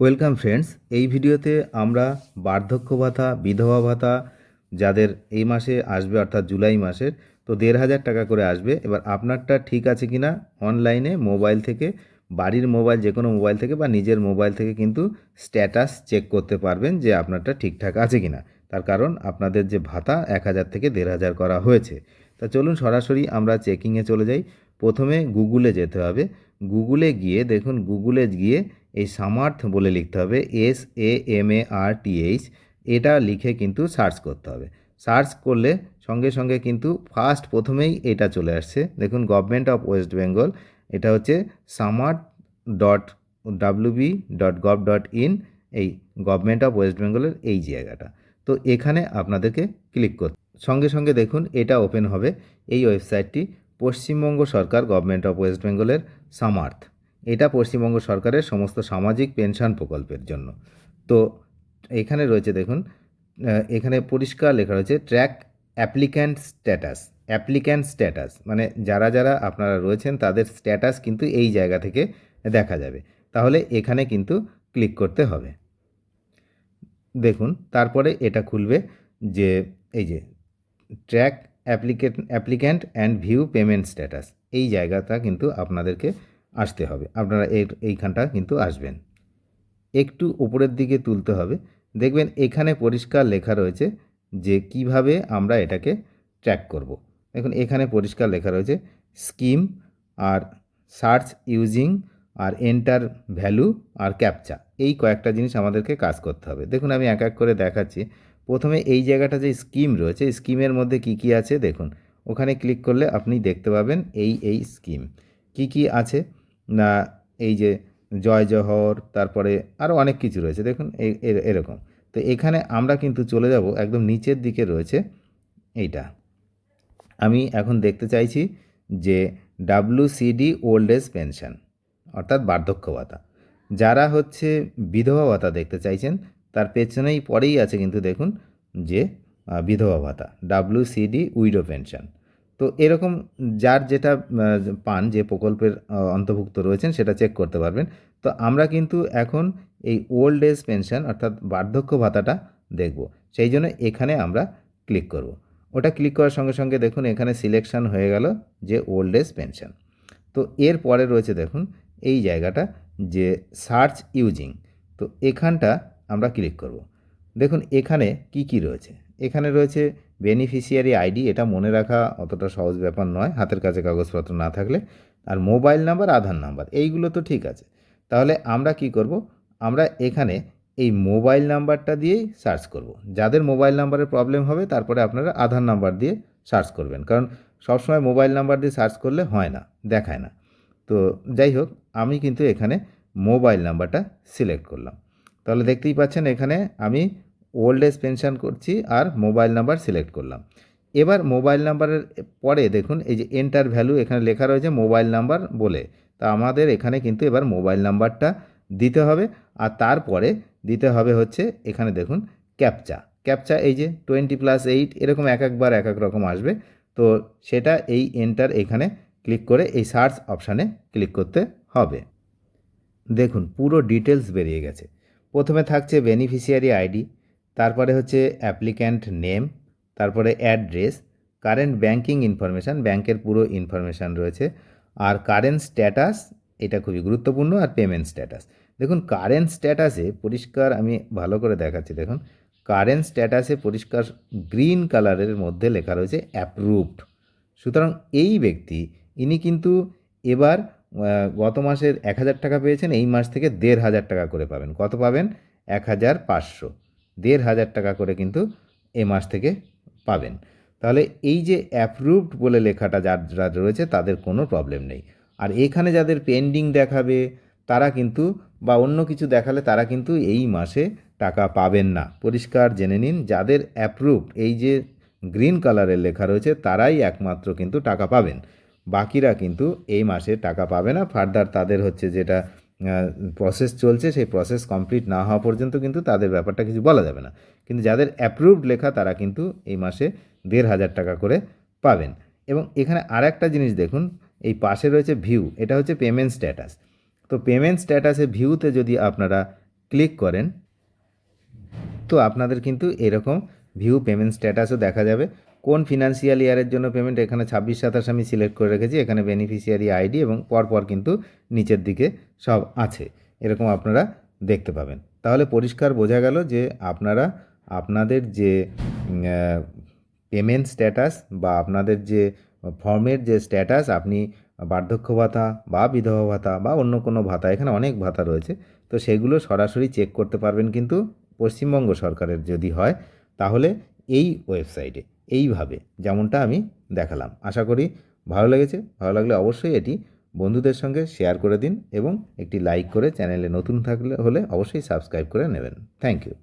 Welcome friends. এই ভিডিওতে আমরা বার্ধক্য ভাতা, বিধবা ভাতা যাদের এই মাসে আসবে অর্থাৎ জুলাই মাসের, তো ১,৫০০ টাকা করে আসবে। এবার আপনারটা ঠিক আছে কিনা অনলাইনে মোবাইল থেকে, বাড়ির মোবাইল, যে কোনো মোবাইল থেকে বা নিজের মোবাইল থেকে কিন্তু স্ট্যাটাস চেক করতে পারবেন যে আপনারটা ঠিকঠাক আছে কিনা। তার কারণ আপনাদের যে ভাতা ১,০০০ থেকে ১,৫০০ করা হয়েছে। তা চলুন সরাসরি আমরা চেকিংয়ে চলে যাই। প্রথমে গুগলে যেতে হবে। গুগলে গিয়ে দেখুন, গুগলে গিয়ে এই সামার্থ বলে লিখতে হবে, SAMARTH। এটা লিখে কিন্তু সার্চ করতে হবে। সার্চ করলে সঙ্গে সঙ্গে কিন্তু প্রথমেই এটা চলে আসছে। দেখুন, গভর্নমেন্ট অফ ওয়েস্ট বেঙ্গল, এটা হচ্ছে samarth.wb.gov.in, এই গভর্নমেন্ট অফ ওয়েস্ট বেঙ্গলের এই জায়গাটা। তো এখানে আপনাদেরকে ক্লিক করতে সঙ্গে সঙ্গে দেখুন এটা ওপেন হবে। এই ওয়েবসাইটটি পশ্চিমবঙ্গ সরকার, গভর্নমেন্ট অফ ওয়েস্ট বেঙ্গলের সামার্থ, এটা পশ্চিমবঙ্গ সরকারের সমস্ত সামাজিক পেনশন প্রকল্পের জন্য। তো এখানে রয়েছে দেখুন, এখানে পরিষ্কার লেখা রয়েছে ট্র্যাক অ্যাপ্লিক্যান্ট স্ট্যাটাস, মানে যারা যারা আপনারা রয়েছেন তাদের স্ট্যাটাস কিন্তু এই জায়গা থেকে দেখা যাবে। তাহলে এখানে কিন্তু ক্লিক করতে হবে। দেখুন তারপরে এটা খুলবে যে এই যে track applicant and view payment status, এই জায়গাটা কিন্তু আপনাদেরকে আসতে হবে। আপনারা এইখানটা কিন্তু আসবেন, একটু উপরের দিকে তুলতে হবে। দেখবেন এখানে পরিষ্কার লেখা রয়েছে যে কিভাবে আমরা এটাকে ট্র্যাক করব। দেখুন এখানে পরিষ্কার লেখা রয়েছে স্কিম, আর সার্চ ইউজিং, আর এন্টার ভ্যালু, আর ক্যাপচা। এই কয়েকটা জিনিস আমাদেরকে কাজ করতে হবে। দেখুন আমি এক এক করে দেখাচ্ছি। প্রথমে এই জায়গাটা যে স্কিম রয়েছে, স্কিমের মধ্যে কি কি আছে দেখুন, ওখানে ক্লিক করলে আপনি দেখতে পাবেন এই স্কিম কি কি আছে না। এই যে জয় জহর, তারপরে আরও অনেক কিছু রয়েছে দেখুন এরকম। তো এখানে আমরা কিন্তু চলে যাব, একদম নিচের দিকে রয়েছে এইটা। আমি এখন দেখতে চাইছি যে WCD ওল্ড এজ পেনশন, অর্থাৎ বার্ধক্য ভাতা। যারা হচ্ছে বিধবা ভাতা দেখতে চাইছেন তার পেছনেই পরেই আছে কিন্তু দেখুন যে বিধবা ভাতা, WCD উইডো পেনশন। তো এরকম যার যেটা পান, যে প্রকল্পের অন্তর্ভুক্ত রয়েছেন সেটা চেক করতে পারবেন। তো আমরা কিন্তু এখন এই ওল্ড এজ পেনশন অর্থাৎ বার্ধক্য ভাতাটা দেখব, সেই জন্য এখানে আমরা ক্লিক করব। ওটা ক্লিক করার সঙ্গে সঙ্গে দেখুন এখানে সিলেকশন হয়ে গেল যে ওল্ড এজ পেনশন। তো এর পরে রয়েছে দেখুন এই জায়গাটা যে সার্চ ইউজিং, তো এখানটা আমরা ক্লিক করব। দেখুন এখানে কি কি রয়েছে, এখানে রয়েছে বেনিফিশিয়ারি আইডি, এটা মনে রাখা অতটা সহজ ব্যাপার নয় হাতের কাছে কাগজপত্র না থাকলে, আর মোবাইল নাম্বার, আধার নাম্বার, এইগুলো তো ঠিক আছে। তাহলে আমরা কি করব, আমরা এখানে এই মোবাইল নাম্বারটা দিয়েই সার্চ করব। যাদের মোবাইল নাম্বারের প্রবলেম হবে তারপরে আপনারা আধার নাম্বার দিয়ে সার্চ করবেন, কারণ সবসময় মোবাইল নাম্বার দিয়ে সার্চ করলে হয় না, দেখায় না। তো যাই হোক, আমি কিন্তু এখানে মোবাইল নাম্বারটা সিলেক্ট করলাম। তাহলে দেখতেই পাচ্ছেন এখানে আমি ওল্ড এজ পেনশন করছি আর মোবাইল নাম্বার সিলেক্ট করলাম। এবার মোবাইল নাম্বারের পরে দেখুন এই যে এন্টার ভ্যালু, এখানে লেখা রয়েছে মোবাইল নাম্বার বলে। তা আমাদের এখানে কিন্তু এবার মোবাইল নাম্বারটা দিতে হবে, আর তারপরে দিতে হবে হচ্ছে এখানে দেখুন ক্যাপচা, এই যে 20+8 এরকম এক একবার এক এক রকম আসবে। তো সেটা এই এন্টার এখানে ক্লিক করে এই সার্চ অপশানে ক্লিক করতে হবে। দেখুন পুরো ডিটেলস বেরিয়ে গেছে। প্রথমে থাকছে বেনিফিশিয়ারি আইডি, তারপরে হচ্ছে অ্যাপ্লিক্যান্ট নেম, তারপরে অ্যাড্রেস, কারেন্ট ব্যাংকিং ইনফরমেশান, ব্যাংকের পুরো ইনফরমেশান রয়েছে, আর কারেন্ট স্ট্যাটাস, এটা খুবই গুরুত্বপূর্ণ, আর পেমেন্ট স্ট্যাটাস। দেখুন কারেন্ট স্ট্যাটাসে পরিষ্কার, আমি ভালো করে দেখাচ্ছি দেখুন, কারেন্ট স্ট্যাটাসে পরিষ্কার গ্রিন কালারের মধ্যে লেখা রয়েছে অ্যাপ্রুভড। সুতরাং এই ব্যক্তি, ইনি কিন্তু এবার গত মাসের ১,০০০ টাকা পেয়েছেন, এই মাস থেকে ১,৫০০ টাকা করে পাবেন। কত পাবেন? ১,৫০০। ১,৫০০ টাকা করে কিন্তু এ মাস থেকে পাবেন। তাহলে এই যে অ্যাপ্রুভড বলে লেখাটা যার রয়েছে তাদের কোনো প্রবলেম নেই। আর এখানে যাদের পেন্ডিং দেখাবে তারা কিন্তু, বা অন্য কিছু দেখালে তারা কিন্তু এই মাসে টাকা পাবেন না। পরিষ্কার জেনে নিন, যাদের অ্যাপ্রুভড এই যে গ্রিন কালারের লেখা রয়েছে তারাই একমাত্র কিন্তু টাকা পাবেন, বাকিরা কিন্তু এই মাসে টাকা পাবে না। ফার্দার তাদের হচ্ছে যেটা প্রসেস চলছে সেই প্রসেস কমপ্লিট না হওয়া পর্যন্ত কিন্তু তাদের ব্যাপারটা কিছু বলা যাবে না। কিন্তু যাদের অ্যাপ্রুভড লেখা তারা কিন্তু এই মাসে ১,৫০০ টাকা করে পাবেন। এবং এখানে আর একটা জিনিস দেখুন, এই পাশে রয়েছে ভিউ, এটা হচ্ছে পেমেন্ট স্ট্যাটাস। তো পেমেন্ট স্ট্যাটাসে ভিউতে যদি আপনারা ক্লিক করেন, তো আপনাদের কিন্তু এরকম ভিউ পেমেন্ট স্ট্যাটাসও দেখা যাবে। কোন ফিনান্সিয়াল ইয়ারের জন্য পেমেন্ট, এখানে 26-27 আমি সিলেক্ট করে রেখেছি। এখানে বেনিফিশিয়ারি আইডি এবং পরপর কিন্তু নিচের দিকে সব আছে, এরকম আপনারা দেখতে পাবেন। তাহলে পরিষ্কার বোঝা গেল যে আপনারা আপনাদের যে পেমেন্ট স্ট্যাটাস বা আপনাদের যে ফর্মের যে স্ট্যাটাস, আপনি বার্ধক্য ভাতা বা বিধবা ভাতা বা অন্য কোনো ভাতা, এখানে অনেক ভাতা রয়েছে, তো সেগুলো সরাসরি চেক করতে পারবেন কিন্তু পশ্চিমবঙ্গ সরকারের যদি হয় তাহলে এই ওয়েবসাইটে, এইভাবে যেমনটা আমি দেখালাম। আশা করি ভালো লেগেছে। ভালো লাগলে অবশ্যই এটি বন্ধুদের সঙ্গে শেয়ার করে দিন এবং একটি লাইক করে চ্যানেলে নতুন থাকলে অবশ্যই সাবস্ক্রাইব করে নেবেন। Thank you.